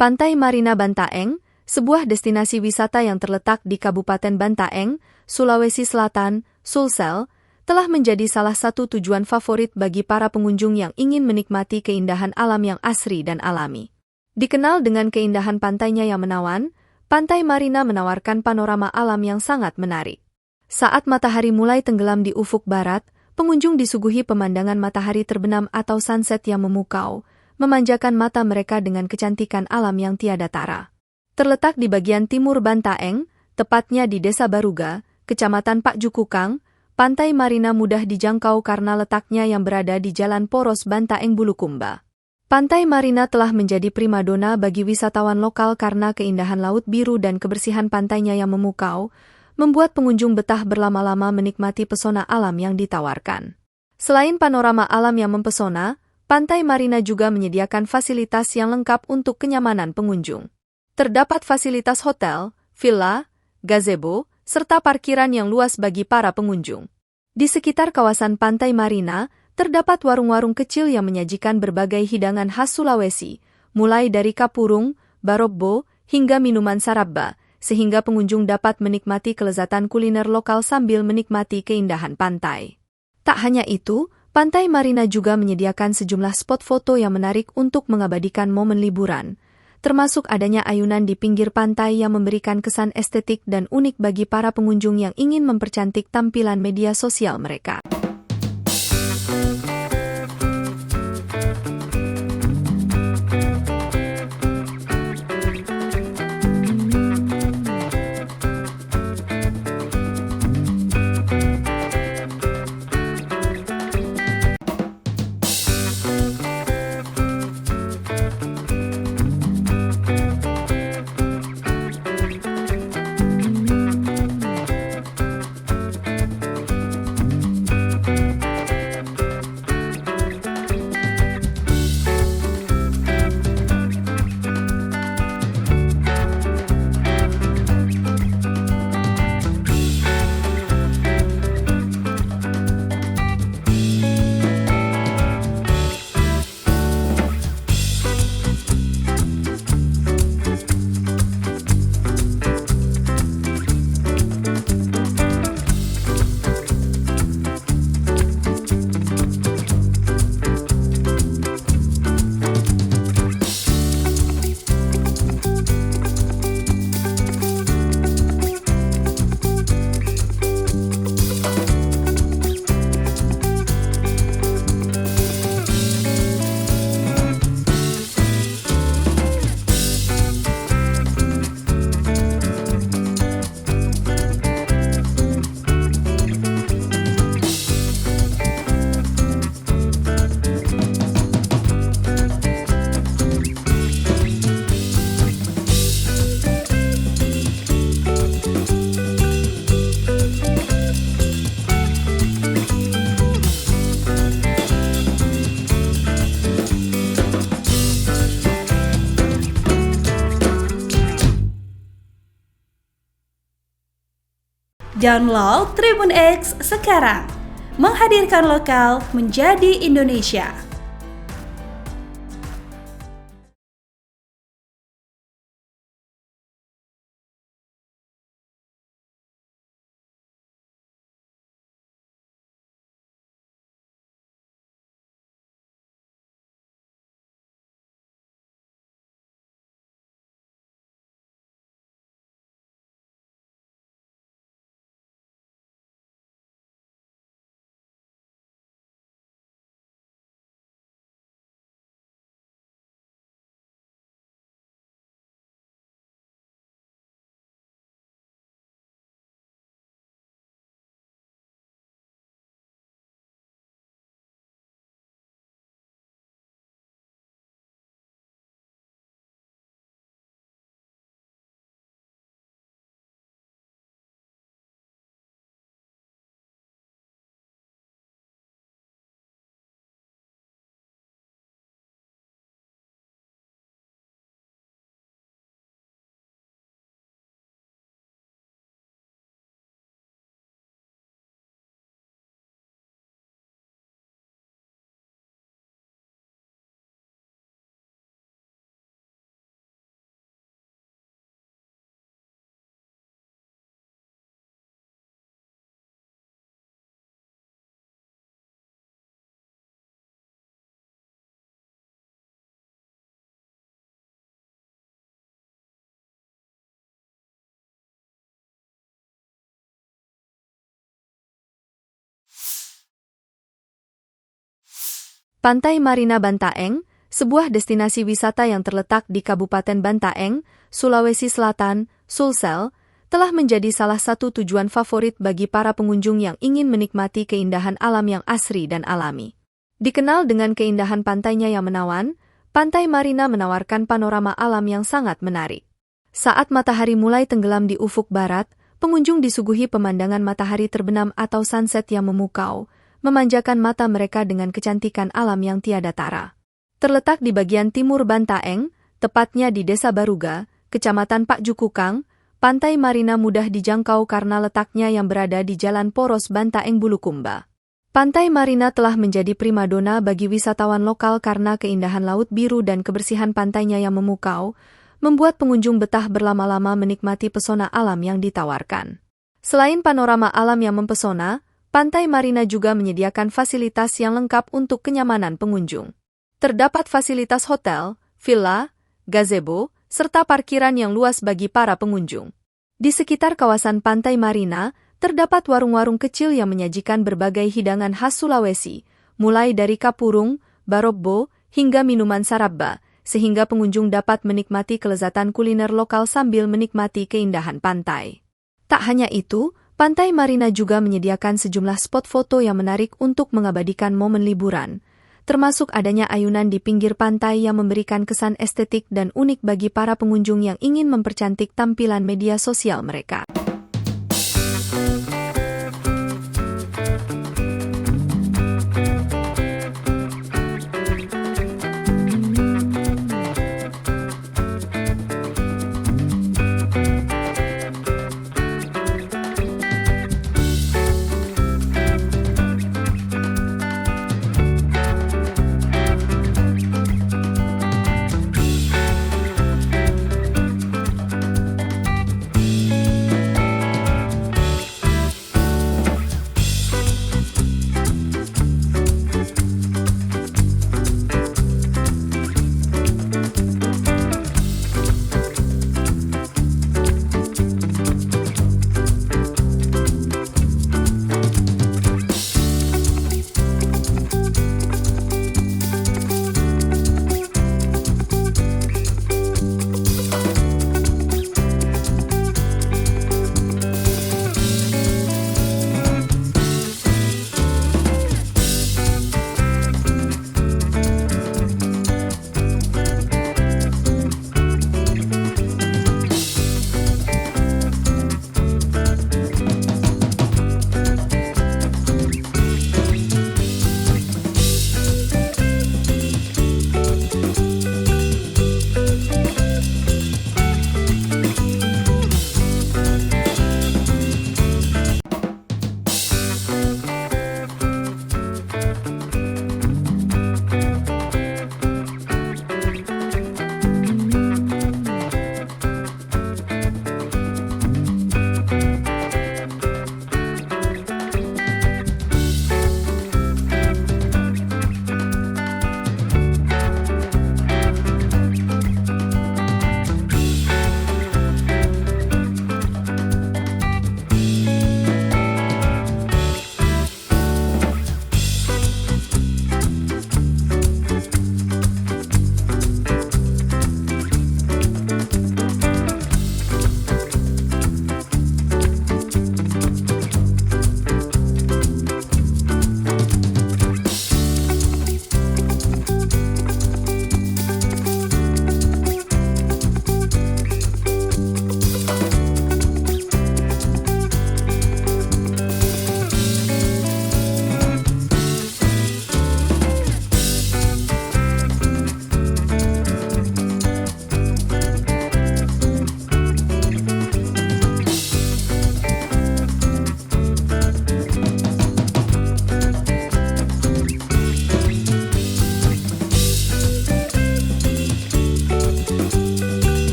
Pantai Marina Bantaeng, sebuah destinasi wisata yang terletak di Kabupaten Bantaeng, Sulawesi Selatan, Sulsel, telah menjadi salah satu tujuan favorit bagi para pengunjung yang ingin menikmati keindahan alam yang asri dan alami. Dikenal dengan keindahan pantainya yang menawan, Pantai Marina menawarkan panorama alam yang sangat menarik. Saat matahari mulai tenggelam di ufuk barat, pengunjung disuguhi pemandangan matahari terbenam atau sunset yang memukau, memanjakan mata mereka dengan kecantikan alam yang tiada tara. Terletak di bagian timur Bantaeng, tepatnya di Desa Baruga, Kecamatan Pak Jukukang, Pantai Marina mudah dijangkau karena letaknya yang berada di Jalan Poros Bantaeng Bulukumba. Pantai Marina telah menjadi primadona bagi wisatawan lokal karena keindahan laut biru dan kebersihan pantainya yang memukau, membuat pengunjung betah berlama-lama menikmati pesona alam yang ditawarkan. Selain panorama alam yang mempesona, Pantai Marina juga menyediakan fasilitas yang lengkap untuk kenyamanan pengunjung. Terdapat fasilitas hotel, villa, gazebo, serta parkiran yang luas bagi para pengunjung. Di sekitar kawasan Pantai Marina, terdapat warung-warung kecil yang menyajikan berbagai hidangan khas Sulawesi, mulai dari kapurung, barobbo, hingga minuman sarabba, sehingga pengunjung dapat menikmati kelezatan kuliner lokal sambil menikmati keindahan pantai. Tak hanya itu, Pantai Marina juga menyediakan sejumlah spot foto yang menarik untuk mengabadikan momen liburan, termasuk adanya ayunan di pinggir pantai yang memberikan kesan estetik dan unik bagi para pengunjung yang ingin mempercantik tampilan media sosial mereka. Download Tribun X sekarang, menghadirkan lokal menjadi Indonesia. Pantai Marina Bantaeng, sebuah destinasi wisata yang terletak di Kabupaten Bantaeng, Sulawesi Selatan, Sulsel, telah menjadi salah satu tujuan favorit bagi para pengunjung yang ingin menikmati keindahan alam yang asri dan alami. Dikenal dengan keindahan pantainya yang menawan, Pantai Marina menawarkan panorama alam yang sangat menarik. Saat matahari mulai tenggelam di ufuk barat, pengunjung disuguhi pemandangan matahari terbenam atau sunset yang memukau, memanjakan mata mereka dengan kecantikan alam yang tiada tara. Terletak di bagian timur Bantaeng, tepatnya di Desa Baruga, Kecamatan Pak Jukukang, Pantai Marina mudah dijangkau karena letaknya yang berada di Jalan Poros Bantaeng Bulukumba. Pantai Marina telah menjadi primadona bagi wisatawan lokal karena keindahan laut biru dan kebersihan pantainya yang memukau, membuat pengunjung betah berlama-lama menikmati pesona alam yang ditawarkan. Selain panorama alam yang mempesona, Pantai Marina juga menyediakan fasilitas yang lengkap untuk kenyamanan pengunjung. Terdapat fasilitas hotel, villa, gazebo, serta parkiran yang luas bagi para pengunjung. Di sekitar kawasan Pantai Marina, terdapat warung-warung kecil yang menyajikan berbagai hidangan khas Sulawesi, mulai dari kapurung, barobbo, hingga minuman sarabba, sehingga pengunjung dapat menikmati kelezatan kuliner lokal sambil menikmati keindahan pantai. Tak hanya itu, Pantai Marina juga menyediakan sejumlah spot foto yang menarik untuk mengabadikan momen liburan, termasuk adanya ayunan di pinggir pantai yang memberikan kesan estetik dan unik bagi para pengunjung yang ingin mempercantik tampilan media sosial mereka.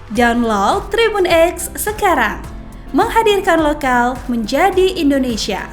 Download Tribun X sekarang, menghadirkan lokal menjadi Indonesia.